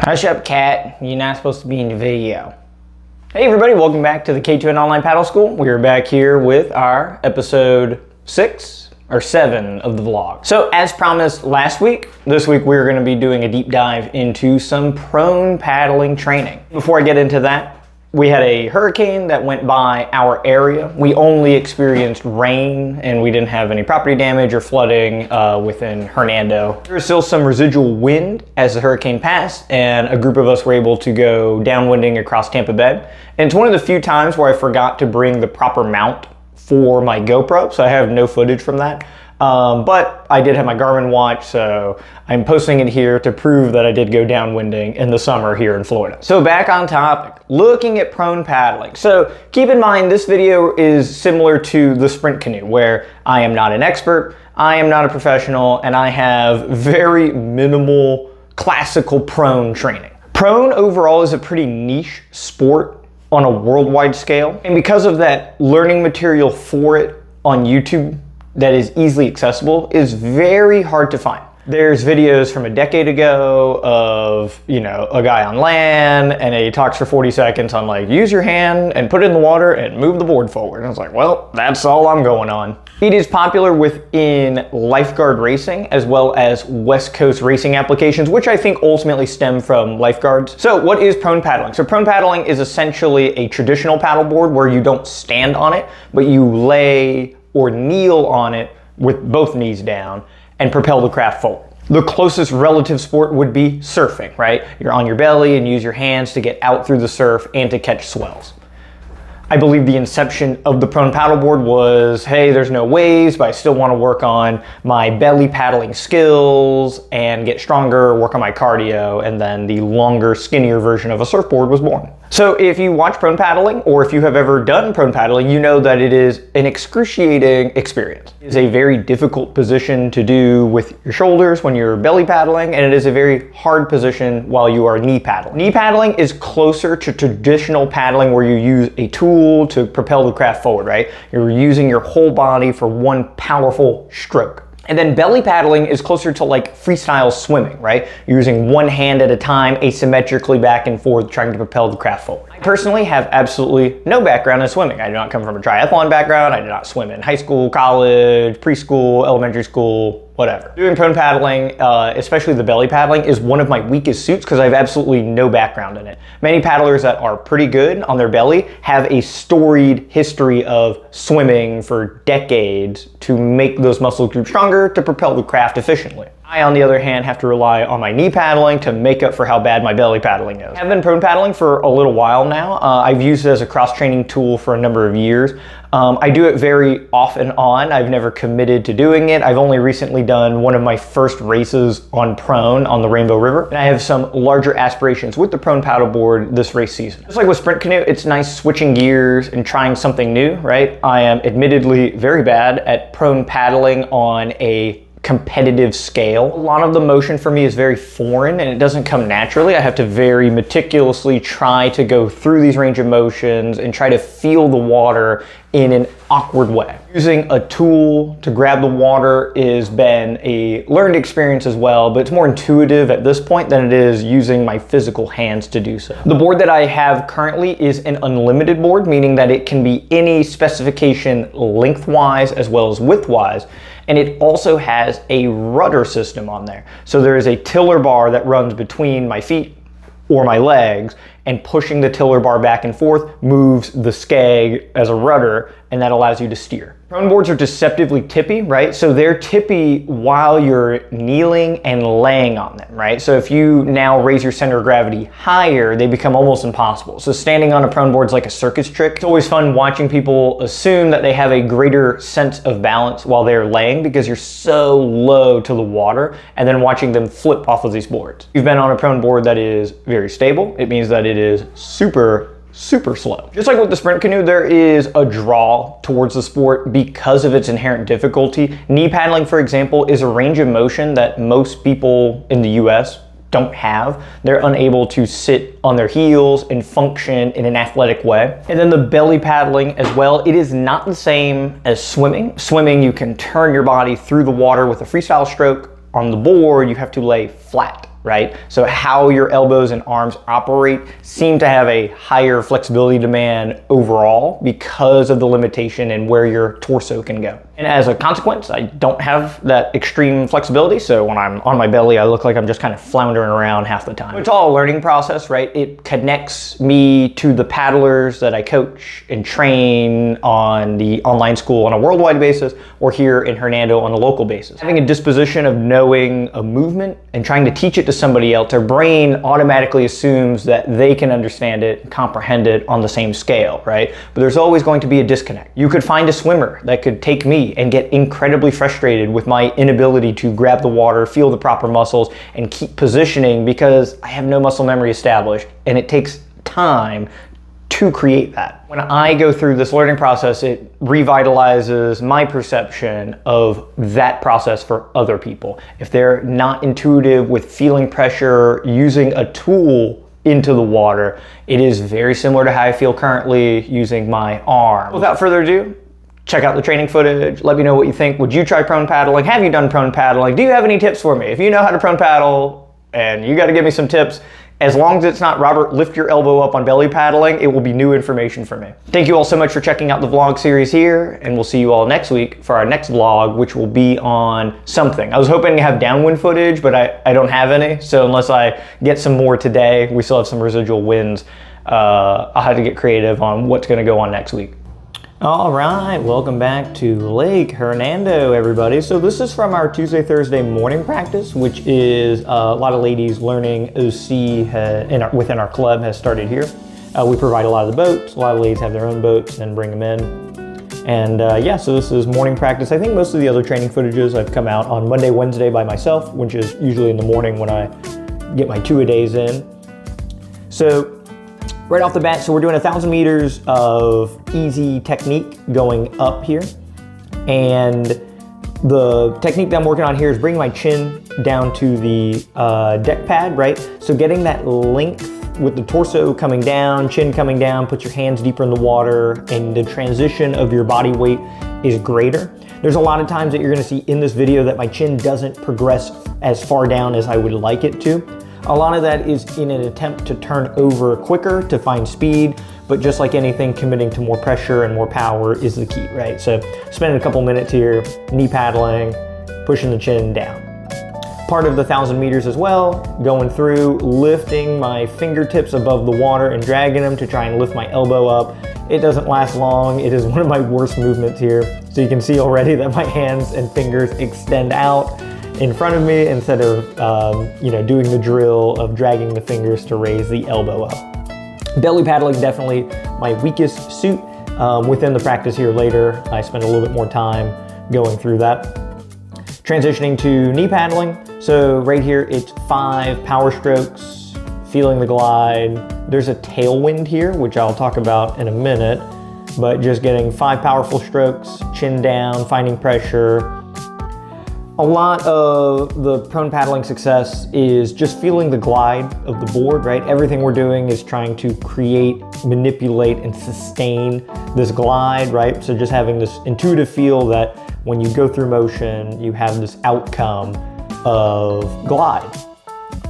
Hush up, cat. You're not supposed to be in the video. Hey everybody, welcome back to the K2N Online Paddle School. We are back here with our episode 6 or 7 of the vlog. So as promised last week, this week we're going to be doing a deep dive into some prone paddling training. Before I get into that, we had a hurricane that went by our area. We only experienced rain and we didn't have any property damage or flooding within Hernando. There was still some residual wind as the hurricane passed, and a group of us were able to go downwinding across Tampa Bay. And it's one of the few times where I forgot to bring the proper mount for my GoPro, so I have no footage from that. But I did have my Garmin watch, so I'm posting it here to prove that I did go downwinding in the summer here in Florida. So back on topic, looking at prone paddling. So keep in mind, this video is similar to the sprint canoe, where I am not an expert, I am not a professional, and I have very minimal classical prone training. Prone overall is a pretty niche sport on a worldwide scale, and because of that, learning material for it on YouTube that is easily accessible is very hard to find. There's videos from a decade ago of, a guy on land, and he talks for 40 seconds on like, use your hand and put it in the water and move the board forward. And I was like, well, that's all I'm going on. It is popular within lifeguard racing as well as West Coast racing applications, which I think ultimately stem from lifeguards. So what is prone paddling? So prone paddling is essentially a traditional paddleboard where you don't stand on it, but you lay or kneel on it with both knees down and propel the craft forward. The closest relative sport would be surfing, right? You're on your belly and use your hands to get out through the surf and to catch swells. I believe the inception of the prone paddleboard was, hey, there's no waves, but I still want to work on my belly paddling skills and get stronger, work on my cardio, and then the longer, skinnier version of a surfboard was born. So if you watch prone paddling, or if you have ever done prone paddling, you know that it is an excruciating experience. It is a very difficult position to do with your shoulders when you're belly paddling, and it is a very hard position while you are knee paddling. Knee paddling is closer to traditional paddling where you use a tool to propel the craft forward, right? You're using your whole body for one powerful stroke. And then belly paddling is closer to like freestyle swimming, right? You're using one hand at a time, asymmetrically back and forth, trying to propel the craft forward. I personally have absolutely no background in swimming. I do not come from a triathlon background. I did not swim in high school, college, preschool, elementary school, whatever. Doing prone paddling, especially the belly paddling, is one of my weakest suits because I have absolutely no background in it. Many paddlers that are pretty good on their belly have a storied history of swimming for decades to make those muscle groups stronger to propel the craft efficiently. I, on the other hand, have to rely on my knee paddling to make up for how bad my belly paddling is. I've been prone paddling for a little while now. I've used it as a cross-training tool for a number of years. I do it very off and on. I've never committed to doing it. I've only recently done one of my first races on prone on the Rainbow River. And I have some larger aspirations with the prone paddleboard this race season. Just like with sprint canoe, it's nice switching gears and trying something new, right? I am admittedly very bad at prone paddling on a competitive scale. A lot of the motion for me is very foreign and it doesn't come naturally. I have to very meticulously try to go through these range of motions and try to feel the water in an awkward way. Using a tool to grab the water has been a learned experience as well, but it's more intuitive at this point than it is using my physical hands to do so. The board that I have currently is an unlimited board, meaning that it can be any specification lengthwise as well as widthwise. And it also has a rudder system on there. So there is a tiller bar that runs between my feet or my legs, and pushing the tiller bar back and forth moves the skeg as a rudder, and that allows you to steer. Prone boards are deceptively tippy, right? So they're tippy while you're kneeling and laying on them, right? So if you now raise your center of gravity higher, they become almost impossible. So standing on a prone board is like a circus trick. It's always fun watching people assume that they have a greater sense of balance while they're laying because you're so low to the water, and then watching them flip off of these boards. You've been on a prone board that is very stable. It means that it is super slow. Just like with the sprint canoe, there is a draw towards the sport because of its inherent difficulty. Knee paddling, for example, is a range of motion that most people in the US don't have. They're unable to sit on their heels and function in an athletic way. And then the belly paddling as well, it is not the same as swimming. Swimming, you can turn your body through the water with a freestyle stroke. On the board, you have to lay flat right? So how your elbows and arms operate seem to have a higher flexibility demand overall because of the limitation in where your torso can go. And as a consequence, I don't have that extreme flexibility, so when I'm on my belly, I look like I'm just kind of floundering around half the time. It's all a learning process, right? It connects me to the paddlers that I coach and train on the online school on a worldwide basis, or here in Hernando on a local basis. Having a disposition of knowing a movement and trying to teach it to somebody else, their brain automatically assumes that they can understand it and comprehend it on the same scale, right? But there's always going to be a disconnect. You could find a swimmer that could take me and get incredibly frustrated with my inability to grab the water, feel the proper muscles, and keep positioning because I have no muscle memory established, and it takes time to create that. When I go through this learning process, it revitalizes my perception of that process for other people. If they're not intuitive with feeling pressure, using a tool into the water, it is very similar to how I feel currently using my arm. Without further ado, check out the training footage. Let me know what you think. Would you try prone paddling? Have you done prone paddling? Do you have any tips for me? If you know how to prone paddle and you got to give me some tips, as long as it's not Robert, lift your elbow up on belly paddling, it will be new information for me. Thank you all so much for checking out the vlog series here, and we'll see you all next week for our next vlog, which will be on something. I was hoping to have downwind footage, but I don't have any, so unless I get some more today, we still have some residual winds. I'll have to get creative on what's gonna go on next week. All right, welcome back to Lake Hernando, everybody. So this is from our Tuesday, Thursday morning practice, which is a lot of ladies learning OC within our club has started here. We provide a lot of the boats. A lot of ladies have their own boats and bring them in. And yeah, so this is morning practice. I think most of the other training footages I've come out on Monday, Wednesday by myself, which is usually in the morning when I get my 2-a-days in. So right off the bat, so we're doing 1,000 meters of easy technique going up here. And the technique that I'm working on here is bringing my chin down to the deck pad, right? So getting that length with the torso coming down, chin coming down, put your hands deeper in the water, and the transition of your body weight is greater. There's a lot of times that you're gonna see in this video that my chin doesn't progress as far down as I would like it to. A lot of that is in an attempt to turn over quicker to find speed, but just like anything, committing to more pressure and more power is the key, right? So spending a couple minutes here, knee paddling, pushing the chin down. Part of the 1,000 meters as well, going through, lifting my fingertips above the water and dragging them to try and lift my elbow up. It doesn't last long. It is one of my worst movements here. So you can see already that my hands and fingers extend out in front of me instead of doing the drill of dragging the fingers to raise the elbow up. Belly paddling, definitely my weakest suit. Within the practice here later, I spend a little bit more time going through that. Transitioning to knee paddling. So right here, it's 5 power strokes, feeling the glide. There's a tailwind here, which I'll talk about in a minute, but just getting 5 powerful strokes, chin down, finding pressure. A lot of the prone paddling success is just feeling the glide of the board, right? Everything we're doing is trying to create, manipulate, and sustain this glide, right? So just having this intuitive feel that when you go through motion, you have this outcome of glide.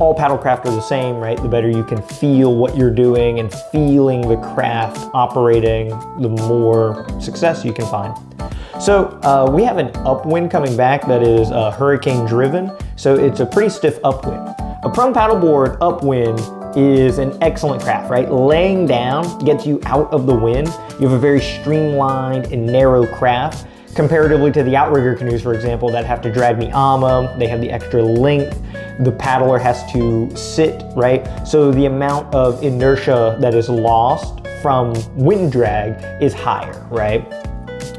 All paddlecraft are the same, right? The better you can feel what you're doing and feeling the craft operating, the more success you can find. So we have an upwind coming back that is hurricane driven. So it's a pretty stiff upwind. A prone paddleboard upwind is an excellent craft, right? Laying down gets you out of the wind. You have a very streamlined and narrow craft comparatively to the outrigger canoes, for example, that have to drag me on them. They have the extra length. The paddler has to sit, right? So the amount of inertia that is lost from wind drag is higher, right?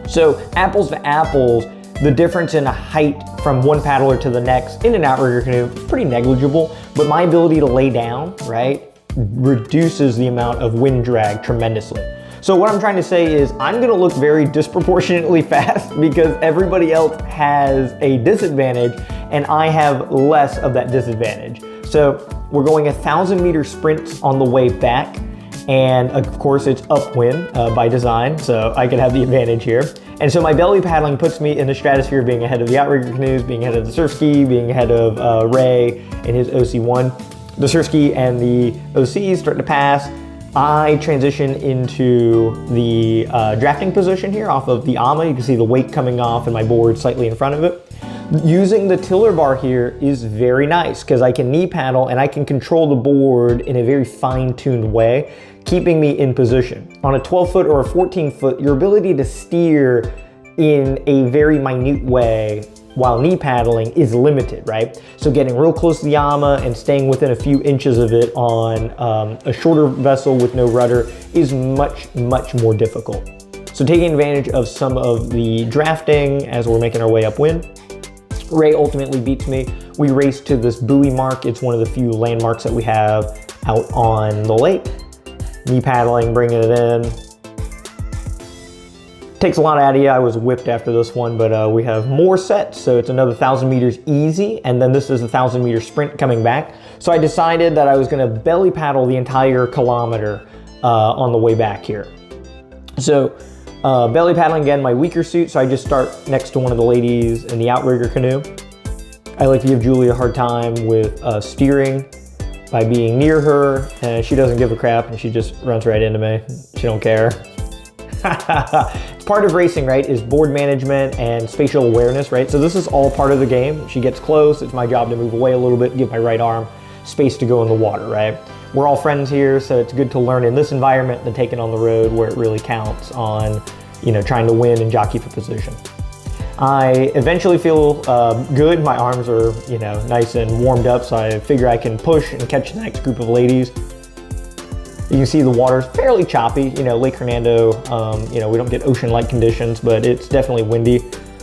So apples to apples, the difference in a height from one paddler to the next in an outrigger canoe is pretty negligible, but my ability to lay down, right, reduces the amount of wind drag tremendously. So what I'm trying to say is I'm gonna look very disproportionately fast because everybody else has a disadvantage and I have less of that disadvantage. So we're going 1,000 meter sprints on the way back. And of course it's upwind by design, so I can have the advantage here. And so my belly paddling puts me in the stratosphere of being ahead of the outrigger canoes, being ahead of the surf ski, being ahead of Ray and his OC1. The surf ski and the OCs start to pass. I transition into the drafting position here off of the AMA. You can see the weight coming off and my board slightly in front of it. Using the tiller bar here is very nice because I can knee paddle and I can control the board in a very fine-tuned way, keeping me in position. On a 12-foot or a 14-foot, your ability to steer in a very minute way while knee paddling is limited, right? So getting real close to the AMA and staying within a few inches of it on a shorter vessel with no rudder is much, much more difficult. So taking advantage of some of the drafting as we're making our way upwind, Ray ultimately beats me. We race to this buoy mark. It's one of the few landmarks that we have out on the lake. Knee paddling, bringing it in. Takes a lot out of you. I was whipped after this one, but we have more sets, so it's another 1,000 meters easy, and then this is a 1,000-meter sprint coming back. So I decided that I was gonna belly paddle the entire kilometer on the way back here. So belly paddling, again, my weaker suit, so I just start next to one of the ladies in the outrigger canoe. I like to give Julie a hard time with steering by being near her, and she doesn't give a crap, and she just runs right into me. She don't care. It's part of racing, right, is board management and spatial awareness, right? So this is all part of the game. She gets close, it's my job to move away a little bit, give my right arm space to go in the water, right? We're all friends here, so it's good to learn in this environment than take it on the road where it really counts on, you know, trying to win and jockey for position. I eventually feel good. My arms are, you know, nice and warmed up, so I figure I can push and catch the next group of ladies. You can see the water's fairly choppy. You know, Lake Hernando, you know, we don't get ocean-like conditions, but it's definitely windy.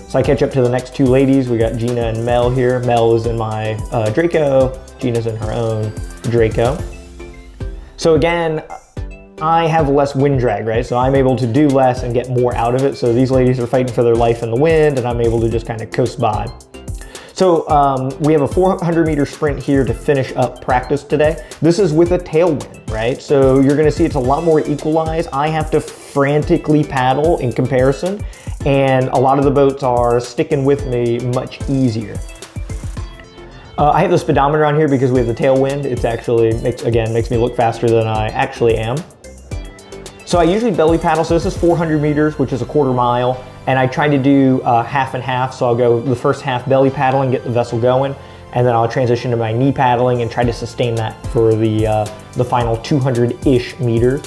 So I catch up to the next two ladies. We got Gina and Mel here. Mel is in my Draco. Gina's in her own Draco. So again, I have less wind drag, right? So I'm able to do less and get more out of it. So these ladies are fighting for their life in the wind, and I'm able to just kind of coast by. So we have a 400-meter sprint here to finish up practice today. This is with a tailwind, right? So you're gonna see it's a lot more equalized. I have to frantically paddle in comparison, and a lot of the boats are sticking with me much easier. I have the speedometer on here because we have the tailwind. It's actually, makes me look faster than I actually am. So I usually belly paddle, so this is 400 meters, which is a quarter mile, and I try to do half and half, so I'll go the first half belly paddling, get the vessel going, and then I'll transition to my knee paddling and try to sustain that for the final 200-ish meters.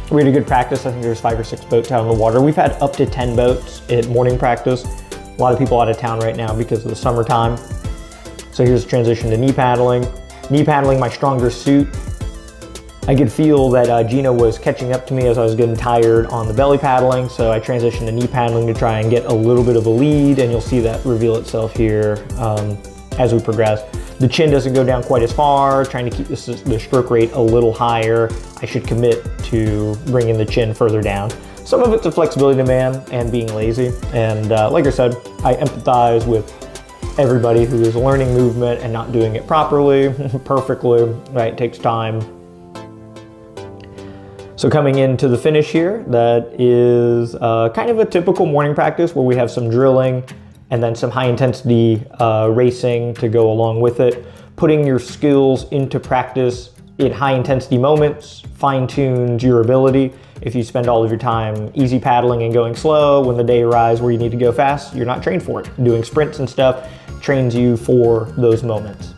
We had a good practice. I think there's 5 or 6 boats out on the water. We've had up to 10 boats at morning practice. A lot of people out of town right now because of the summertime. So here's the transition to knee paddling. Knee paddling, my stronger suit. I could feel that Gina was catching up to me as I was getting tired on the belly paddling, so I transitioned to knee paddling to try and get a little bit of a lead, and you'll see that reveal itself here as we progress. The chin doesn't go down quite as far, trying to keep the stroke rate a little higher. I should commit to bringing the chin further down. Some of it's a flexibility demand and being lazy, and like I said, I empathize with everybody who is learning movement and not doing it properly, perfectly, right? It takes time. So coming into the finish here, that is kind of a typical morning practice where we have some drilling and then some high intensity racing to go along with it. Putting your skills into practice in high intensity moments fine-tunes your ability. If you spend all of your time easy paddling and going slow, when the day arrives where you need to go fast, you're not trained for it. Doing sprints and stuff trains you for those moments.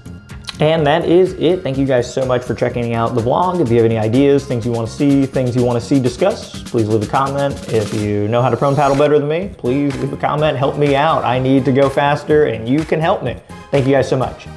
And that is it. Thank you guys so much for checking out the vlog. If you have any ideas, things you want to see, things you want to see discussed, please leave a comment. If you know how to prone paddle better than me, please leave a comment. Help me out. I need to go faster and you can help me. Thank you guys so much.